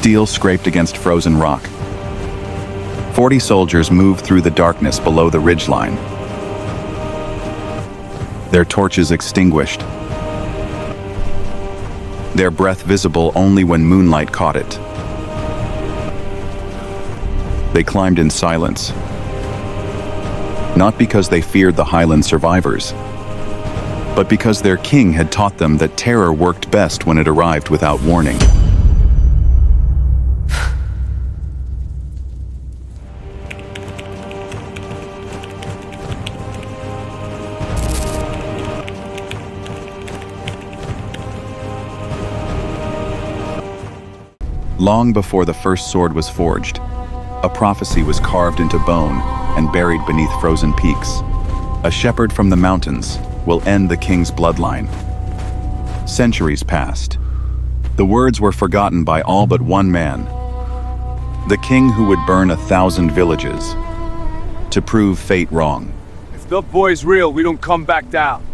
Steel scraped against frozen rock. 40 soldiers moved through the darkness below the ridgeline, their torches extinguished, their breath visible only when moonlight caught it. They climbed in silence, not because they feared the Highland survivors, but because their king had taught them that terror worked best when it arrived without warning. Long before the first sword was forged, a prophecy was carved into bone and buried beneath frozen peaks. A shepherd from the mountains will end the king's bloodline. Centuries passed. The words were forgotten by all but one man, the king who would burn 1,000 villages to prove fate wrong. If the boy's real, we don't come back down.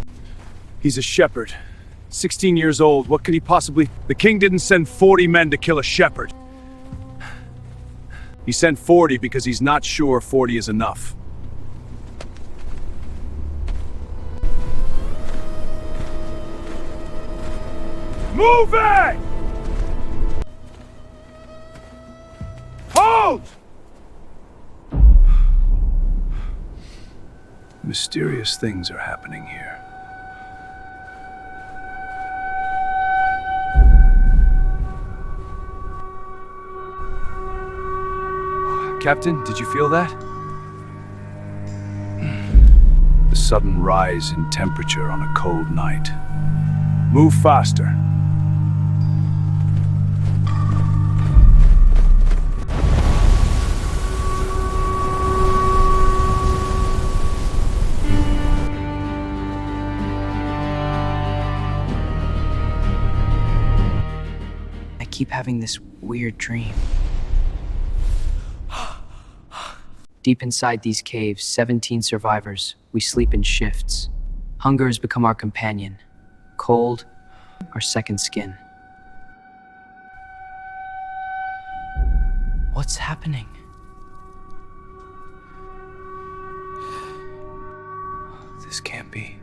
He's a shepherd. 16 years old, what could he possibly... The king didn't send 40 men to kill a shepherd. He sent 40 because he's not sure 40 is enough. Move it! Hold! Mysterious things are happening here. Captain, did you feel that? The sudden rise in temperature on a cold night. Move faster. I keep having this weird dream. Deep inside these caves, 17 survivors. We sleep in shifts. Hunger has become our companion. Cold, our second skin. What's happening? This can't be.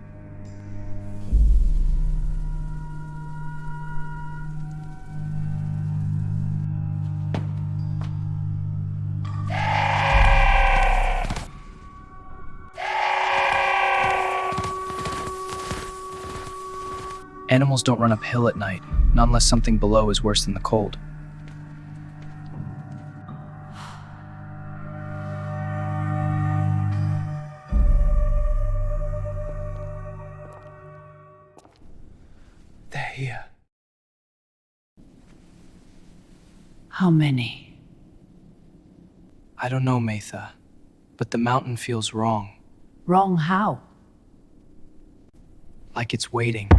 Animals don't run uphill at night, not unless something below is worse than the cold. They're here. How many? I don't know, Matha, but the mountain feels wrong, Wrong how? like it's waiting.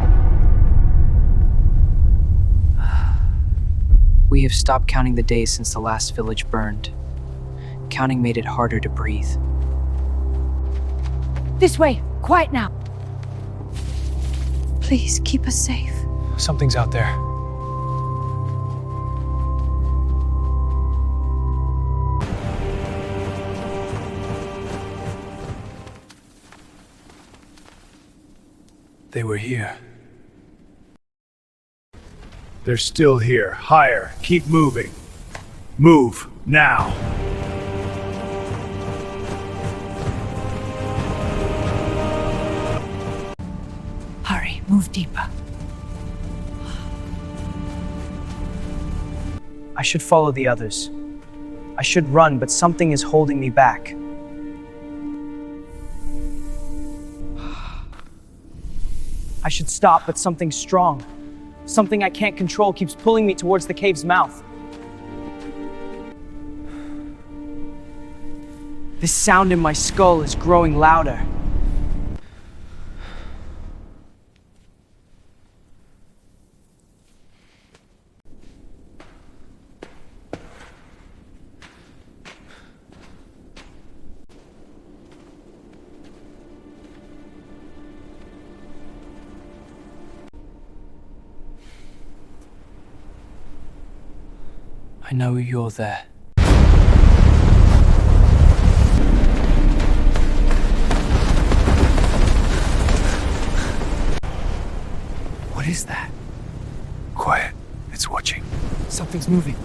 We have stopped counting the days since the last village burned. Counting made it harder to breathe. This way! Quiet now! Please, keep us safe. Something's out there. They were here. They're still here. Higher. Keep moving. Move. Now. Hurry, move deeper. I should follow the others. I should run, but something is holding me back. I should stop, but something strong, something I can't control, keeps pulling me towards the cave's mouth. This sound in my skull is growing louder. I know you're there. What is that? Quiet. It's watching. Something's moving.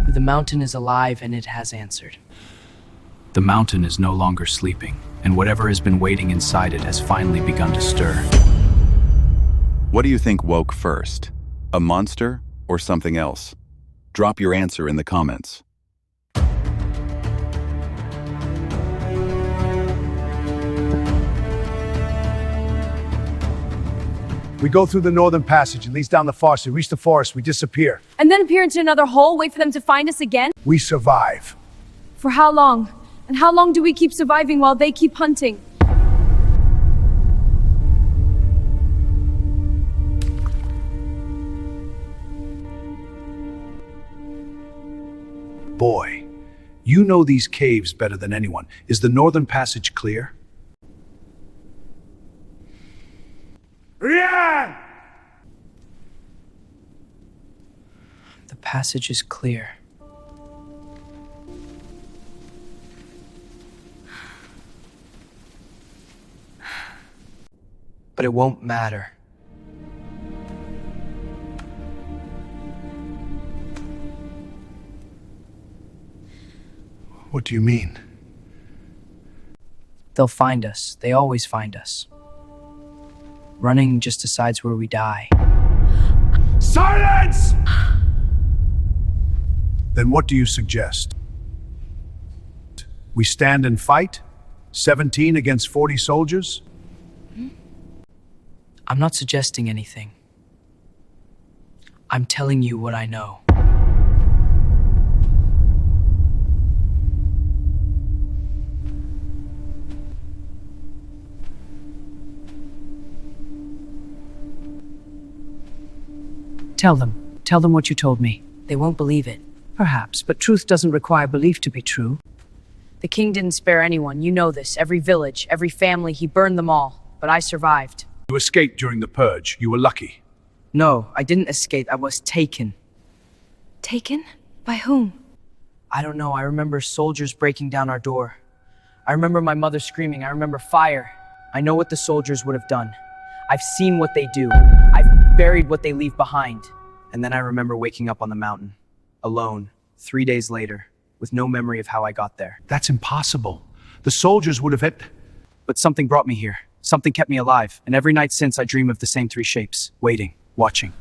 The mountain is alive and it has answered. The mountain is no longer sleeping, and whatever has been waiting inside it has finally begun to stir. What do you think woke first? A monster or something else? Drop your answer in the comments. We go through the northern passage. It leads down the forest. We reach the forest. We disappear. And then appear into another hole, wait for them to find us again? We survive. For how long? And how long do we keep surviving while they keep hunting? Boy, you know these caves better than anyone. Is the northern passage clear? Yeah! The passage is clear. But it won't matter. What do you mean? They'll find us. They always find us. Running just decides where we die. Silence! Then what do you suggest? We stand and fight? 17 against 40 soldiers? I'm not suggesting anything. I'm telling you what I know. Tell them. Tell them what you told me. They won't believe it. Perhaps, but truth doesn't require belief to be true. The king didn't spare anyone, you know this. Every village, every family, he burned them all. But I survived. You escaped during the purge. You were lucky. No, I didn't escape. I was taken. Taken? By whom? I don't know. I remember soldiers breaking down our door. I remember my mother screaming. I remember fire. I know what the soldiers would have done. I've seen what they do. I've buried what they leave behind. And then I remember waking up on the mountain, alone, 3 days later, with no memory of how I got there. That's impossible. The soldiers would have hit... But something brought me here. Something kept me alive. And every night since, I dream of the same 3 shapes, waiting, watching.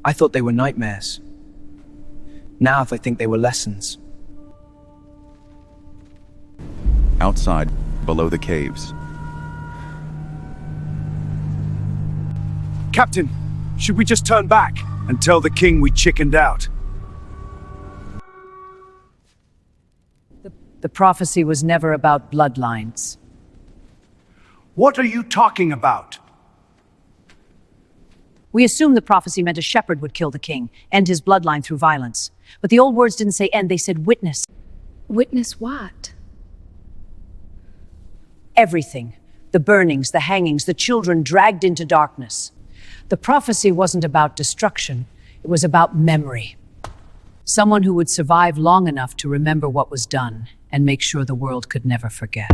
I thought they were nightmares. Now I think they were lessons. Outside, below the caves. Captain, should we just turn back and tell the king we chickened out? The prophecy was never about bloodlines. What are you talking about? We assumed the prophecy meant a shepherd would kill the king, end his bloodline through violence. But the old words didn't say end, they said witness. Witness what? Everything. The burnings, the hangings, the children dragged into darkness. The prophecy wasn't about destruction, it was about memory. Someone who would survive long enough to remember what was done and make sure the world could never forget.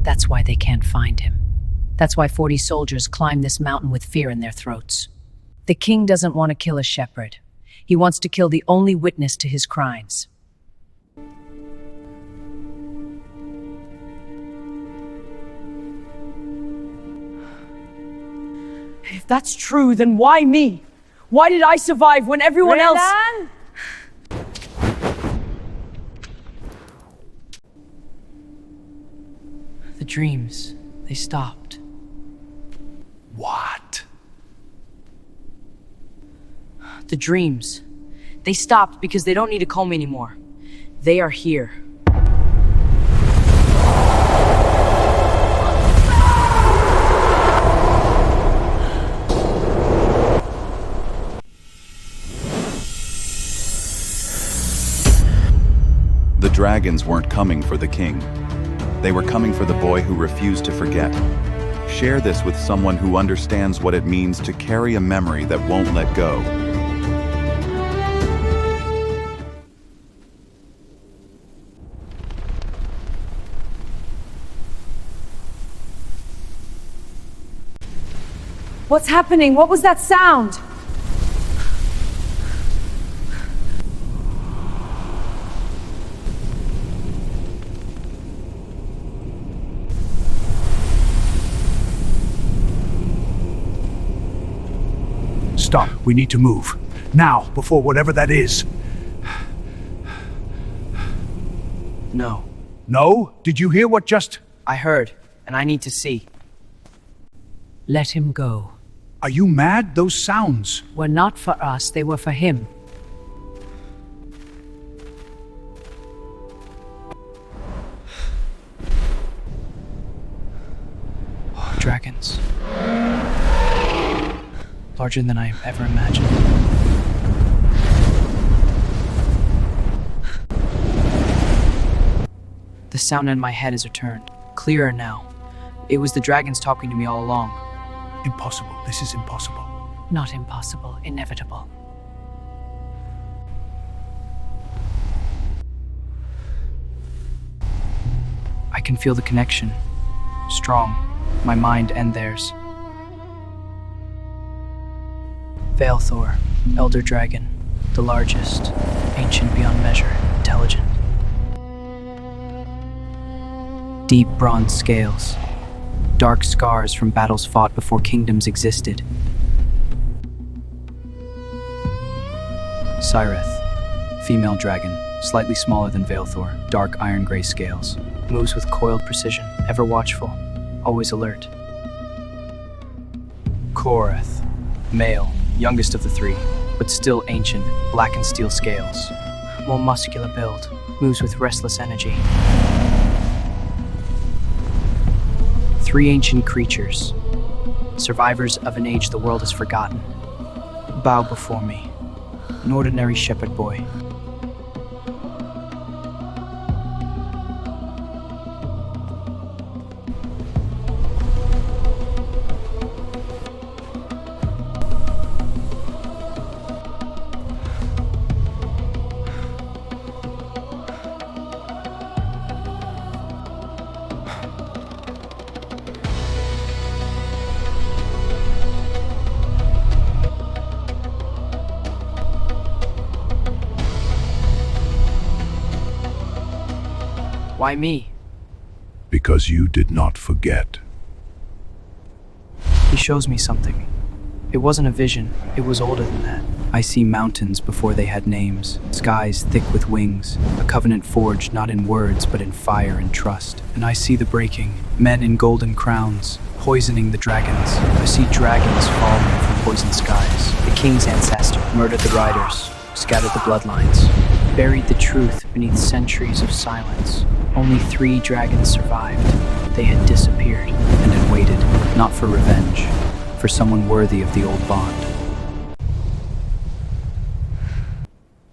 That's why they can't find him. That's why 40 soldiers climb this mountain with fear in their throats. The king doesn't want to kill a shepherd. He wants to kill the only witness to his crimes. If that's true, then why me? Why did I survive when everyone else... The dreams, they stopped. What? The dreams, they stopped because they don't need to call me anymore. They are here. The dragons weren't coming for the king. They were coming for the boy who refused to forget. Share this with someone who understands what it means to carry a memory that won't let go. What's happening? What was that sound? Stop. We need to move. Now, before whatever that is. No. No? Did you hear what just... I heard, and I need to see. Let him go. Are you mad? Those sounds. Were not for us, they were for him. Dragons. Larger than I ever imagined. The sound in my head has returned. Clearer now. It was the dragons talking to me all along. Impossible. This is impossible. Not impossible, inevitable. I can feel the connection. Strong. My mind and theirs. Veilthor, Elder Dragon, the largest, ancient beyond measure, intelligent. Deep bronze scales, dark scars from battles fought before kingdoms existed. Sireth, female dragon, slightly smaller than Veilthor, dark iron-gray scales, moves with coiled precision, ever watchful, always alert. Koreth, male, youngest of the three, but still ancient, black and steel scales. More muscular build, moves with restless energy. Three ancient creatures, survivors of an age the world has forgotten, bow before me, an ordinary shepherd boy. Why me? Because you did not forget. He shows me something. It wasn't a vision, it was older than that. I see mountains before they had names, skies thick with wings, a covenant forged not in words but in fire and trust. And I see the breaking, men in golden crowns, poisoning the dragons. I see dragons falling from poisoned skies. The king's ancestor murdered the riders, scattered the bloodlines, buried the truth beneath centuries of silence. Only 3 dragons survived. They had disappeared and had waited, not for revenge, for someone worthy of the old bond.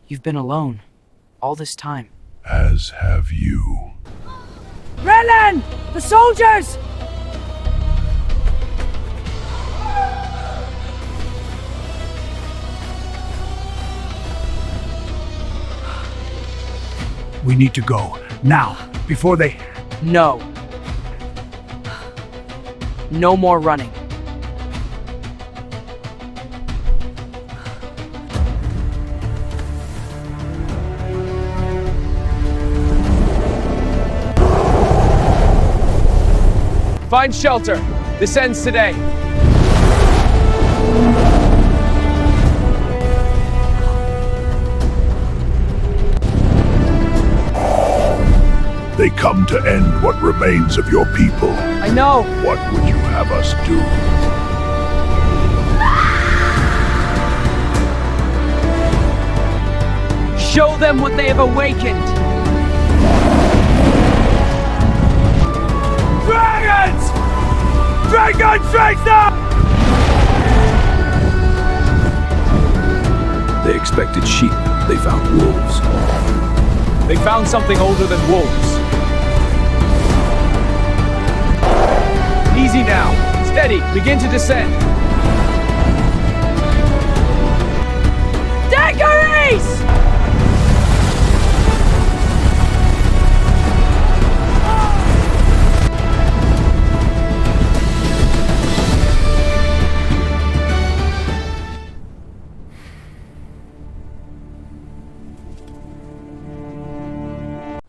You've been alone, all this time. As have you. Renan! The soldiers! We need to go. Now, before they... No. No more running. Find shelter. This ends today. They come to end what remains of your people. I know. What would you have us do? Show them what they have awakened. Dragons! Dragon strikes them! They expected sheep. They found wolves. They found something older than wolves. Easy now. Steady. Begin to descend. Daggeries!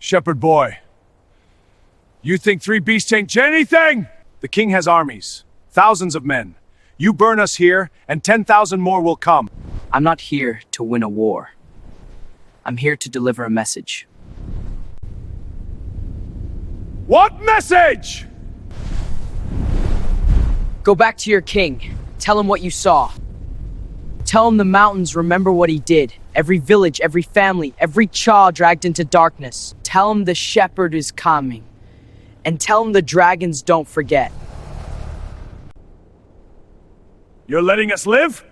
Shepherd boy, you think 3 beasts ain't anything? The king has armies, thousands of men. You burn us here, and 10,000 more will come. I'm not here to win a war. I'm here to deliver a message. What message? Go back to your king. Tell him what you saw. Tell him the mountains remember what he did. Every village, every family, every child dragged into darkness. Tell him the shepherd is coming. And tell him the dragons don't forget. You're letting us live?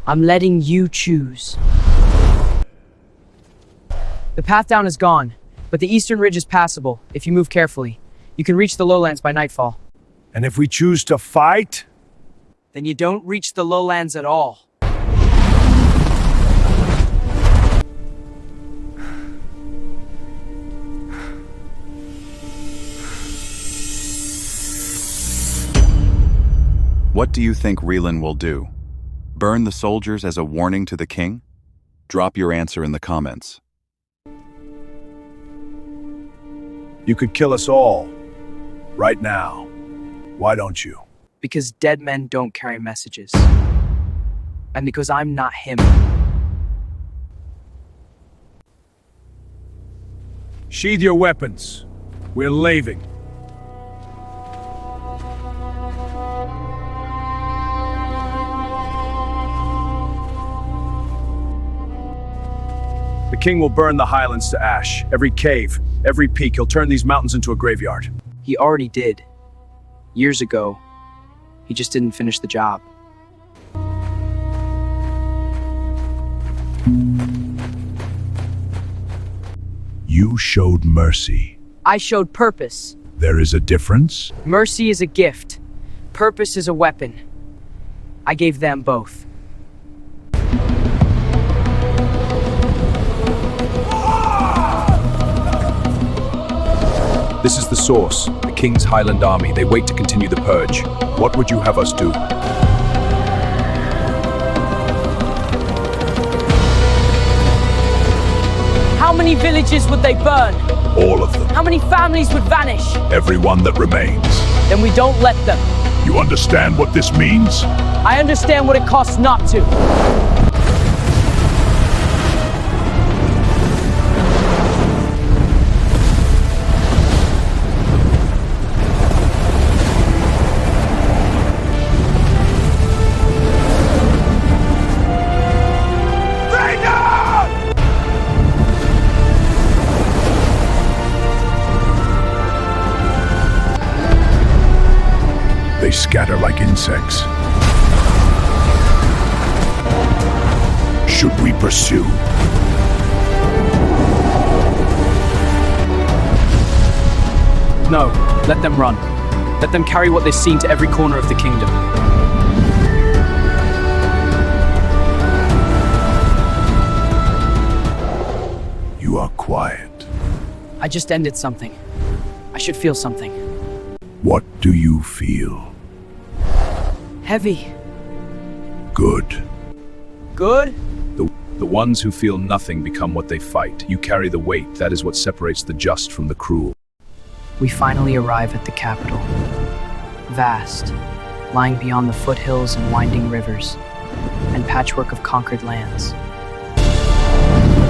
I'm letting you choose. The path down is gone, but the eastern ridge is passable if you move carefully. You can reach the lowlands by nightfall. And if we choose to fight? Then you don't reach the lowlands at all. What do you think Relan will do? Burn the soldiers as a warning to the king? Drop your answer in the comments. You could kill us all. Right now. Why don't you? Because dead men don't carry messages. And because I'm not him. Sheathe your weapons. We're leaving. The king will burn the highlands to ash. Every cave, every peak. He'll turn these mountains into a graveyard. He already did. Years ago. He just didn't finish the job. You showed mercy. I showed purpose. There is a difference? Mercy is a gift. Purpose is a weapon. I gave them both. This is the source, the King's Highland Army. They wait to continue the purge. What would you have us do? How many villages would they burn? All of them. How many families would vanish? Everyone that remains. Then we don't let them. You understand what this means? I understand what it costs not to. They scatter like insects. Should we pursue? No, let them run. Let them carry what they've seen to every corner of the kingdom. You are quiet. I just ended something. I should feel something. What do you feel? Heavy. Good. Good? The ones who feel nothing become what they fight. You carry the weight. That is what separates the just from the cruel. We finally arrive at the capital. Vast, lying beyond the foothills and winding rivers, and patchwork of conquered lands.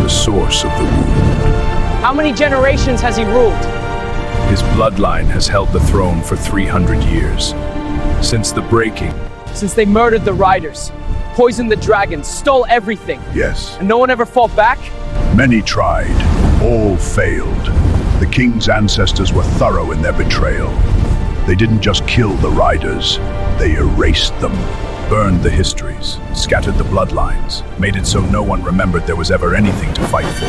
The source of the wound. How many generations has he ruled? His bloodline has held the throne for 300 years. Since the breaking. Since they murdered the riders, poisoned the dragons, stole everything, Yes. and no one ever fought back? Many tried. All failed. The king's ancestors were thorough in their betrayal. They didn't just kill the riders. They erased them. Burned the histories. Scattered the bloodlines. Made it so no one remembered there was ever anything to fight for.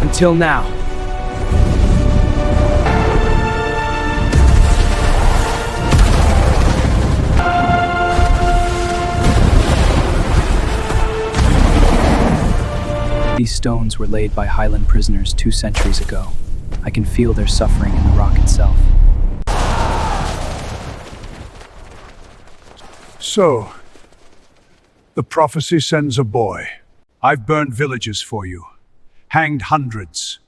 And Until now. These stones were laid by Highland prisoners 2 centuries ago. I can feel their suffering in the rock itself. So, the prophecy sends a boy. I've burned villages for you, hanged hundreds,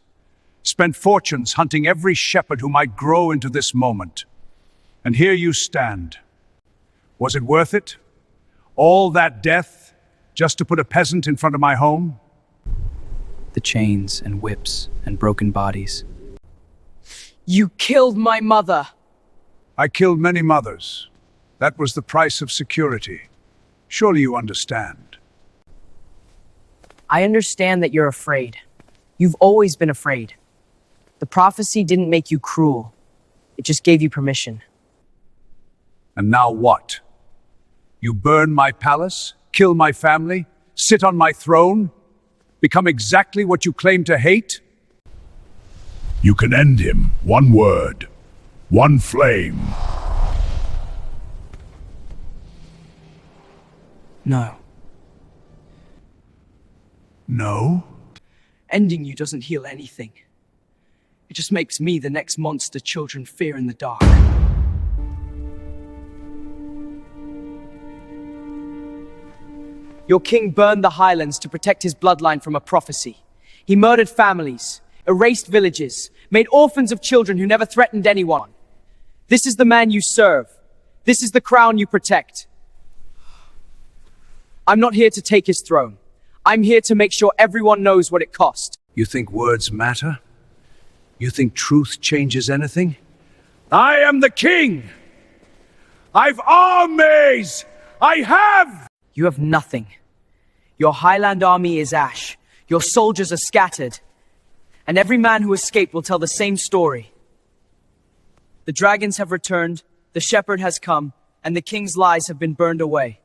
spent fortunes hunting every shepherd who might grow into this moment. And here you stand. Was it worth it? All that death, just to put a peasant in front of my home? The chains and whips and broken bodies. You killed my mother! I killed many mothers. That was the price of security. Surely you understand. I understand that you're afraid. You've always been afraid. The prophecy didn't make you cruel. It just gave you permission. And now what? You burn my palace, kill my family, sit on my throne, become exactly what you claim to hate? You can end him. One word. One flame. No. No? Ending you doesn't heal anything. It just makes me the next monster children fear in the dark. Your king burned the highlands to protect his bloodline from a prophecy. He murdered families, erased villages, made orphans of children who never threatened anyone. This is the man you serve. This is the crown you protect. I'm not here to take his throne. I'm here to make sure everyone knows what it cost. You think words matter? You think truth changes anything? I am the king! I've armies! I have! You have nothing. Your Highland army is ash. Your soldiers are scattered. And every man who escaped will tell the same story. The dragons have returned, the shepherd has come, and the king's lies have been burned away.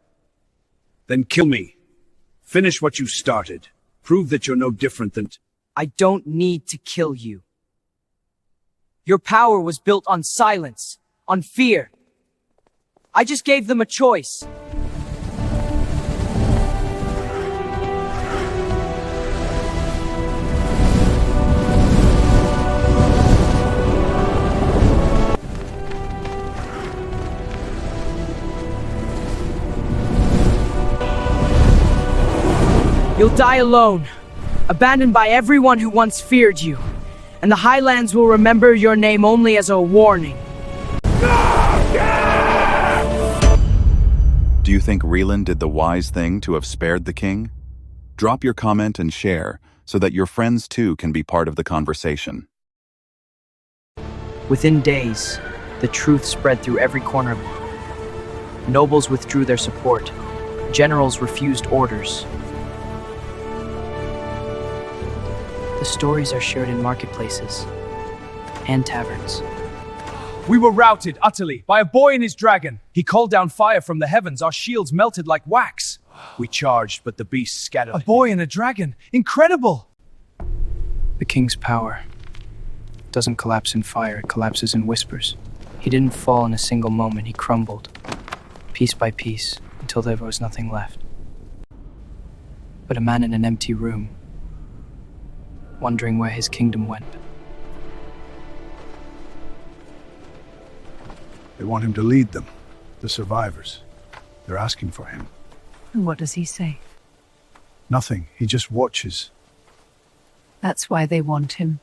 Then kill me. Finish what you started. Prove that you're no different than... I don't need to kill you. Your power was built on silence, on fear. I just gave them a choice. You'll die alone, abandoned by everyone who once feared you, and the Highlands will remember your name only as a warning. Do you think Relan did the wise thing to have spared the king? Drop your comment and share so that your friends too can be part of the conversation. Within days, the truth spread through every corner. Nobles withdrew their support. Generals refused orders. The stories are shared in marketplaces and taverns. We were routed utterly by a boy and his dragon. He called down fire from the heavens. Our shields melted like wax. We charged, but the beasts scattered. A boy and a dragon. Incredible! The king's power doesn't collapse in fire, it collapses in whispers. He didn't fall in a single moment, he crumbled, piece by piece, until there was nothing left. But a man in an empty room, wondering where his kingdom went. They want him to lead them, the survivors. They're asking for him. And what does he say? Nothing. He just watches. That's why they want him.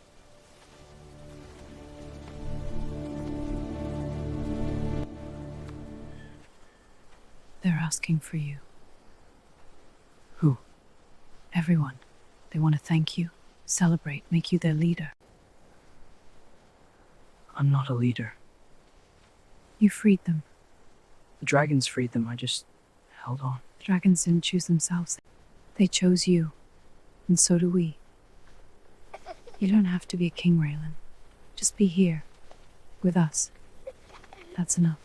They're asking for you. Who? Everyone. They want to thank you, celebrate, make you their leader. I'm not a leader. You freed them. The dragons freed them, I just held on. The dragons didn't choose themselves. They chose you. And so do we. You don't have to be a king, Raylan. Just be here. With us. That's enough.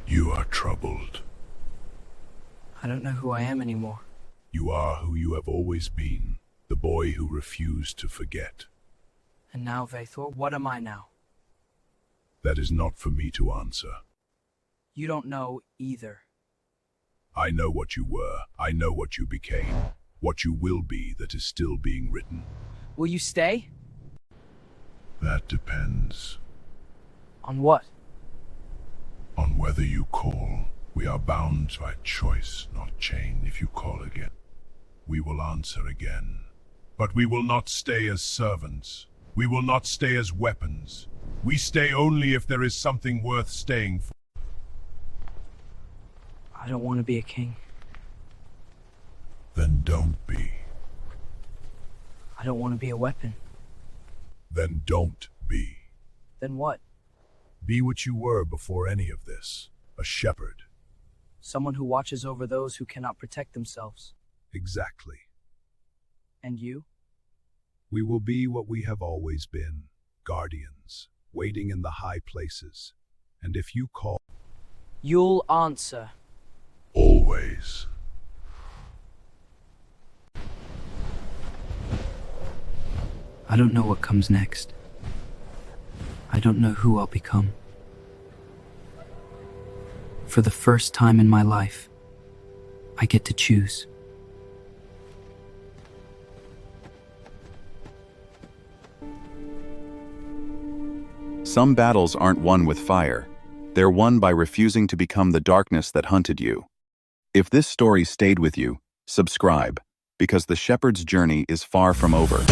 You are troubled. I don't know who I am anymore. You are who you have always been, the boy who refused to forget. And now, Vathor, what am I now? That is not for me to answer. You don't know either. I know what you were. I know what you became. What you will be that is still being written. Will you stay? That depends On what? on whether you call. We are bound by choice, not chain. If you call again, we will answer again. But we will not stay as servants. We will not stay as weapons. We stay only if there is something worth staying for. I don't want to be a king. Then don't be. I don't want to be a weapon. Then don't be. Then what? Be what you were before any of this. A shepherd. Someone who watches over those who cannot protect themselves. Exactly. And you? We will be what we have always been. Guardians, waiting in the high places. And if you call, You'll answer. always. I don't know what comes next. I don't know who I'll become. For the first time in my life, I get to choose. Some battles aren't won with fire. They're won by refusing to become the darkness that hunted you. If this story stayed with you, subscribe, because the shepherd's journey is far from over.